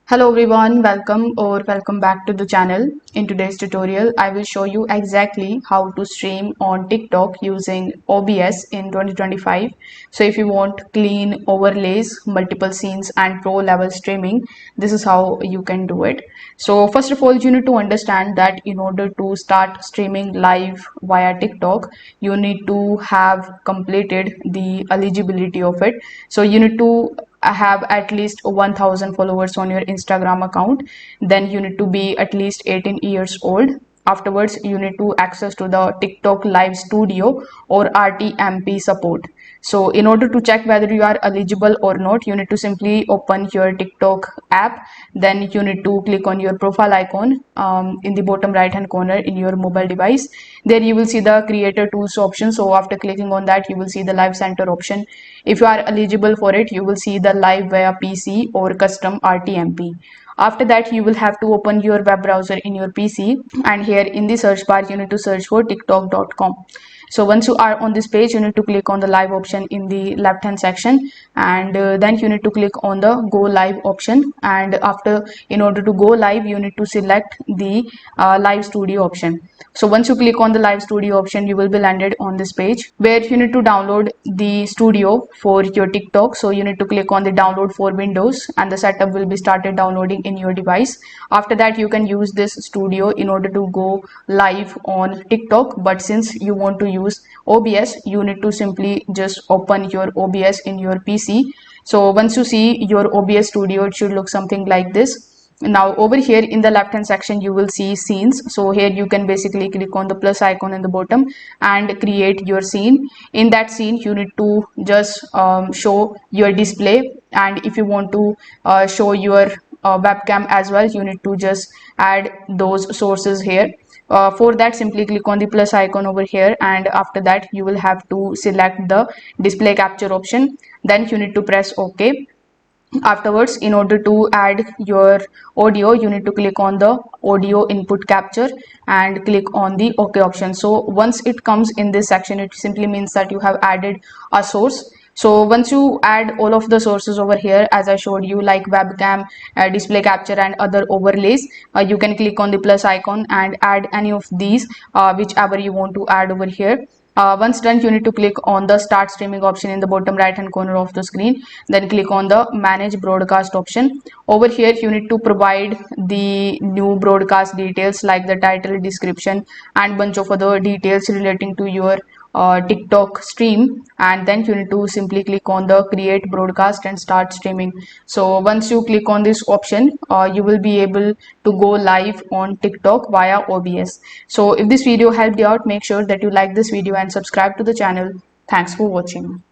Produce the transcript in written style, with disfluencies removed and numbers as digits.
Hello everyone, welcome back to the channel. In today's tutorial, I will show you exactly how to stream on TikTok using OBS in 2025. So if you want clean overlays, multiple scenes and pro level streaming, this is how you can do it. So first of all, you need to understand that in order to start streaming live via TikTok, you need to have completed the eligibility of it. So you need to have at least 1000 followers on your Instagram account. Then you need to be at least 18 years old. Afterwards, you need to access to the TikTok live studio or RTMP support. So in order to check whether you are eligible or not, you need to simply open your TikTok app. Then you need to click on your profile icon in the bottom right hand corner in your mobile device. There you will see the creator tools option. So after clicking on that, you will see the live center option. If you are eligible for it, you will see the live via PC or custom RTMP. After that, you will have to open your web browser in your PC, and here in the search bar you need to search for tiktok.com. So once you are on this page, you need to click on the live option in the left hand section, and then you need to click on the go live option. And after, in order to go live, you need to select the live studio option. So once you click on the live studio option, you will be landed on this page where you need to download the studio for your TikTok. So you need to click on the download for Windows, and the setup will be started downloading in your device. After that, you can use this studio in order to go live on TikTok. But since you want to use OBS, you need to simply just open your OBS in your PC. So once you see your OBS studio, it should look something like this. Now over here in the left hand section, you will see scenes. So here you can basically click on the plus icon in the bottom and create your scene. In that scene, you need to just show your display, and if you want to show your webcam as well, you need to just add those sources here. For that, simply click on the plus icon over here, and after that you will have to select the display capture option. Then you need to press OK. Afterwards, in order to add your audio, you need to click on the audio input capture and click on the OK option. So once it comes in this section, it simply means that you have added a source. So once you add all of the sources over here, as I showed you, like webcam, display capture and other overlays, you can click on the plus icon and add any of these, whichever you want to add over here. Once done, you need to click on the start streaming option in the bottom right hand corner of the screen. Then click on the manage broadcast option. Over here, you need to provide the new broadcast details like the title, description and bunch of other details relating to your TikTok stream, and then you need to simply click on the create broadcast and start streaming. So once you click on this option, you will be able to go live on TikTok via OBS. So if this video helped you out, make sure that you like this video and subscribe to the channel. Thanks for watching.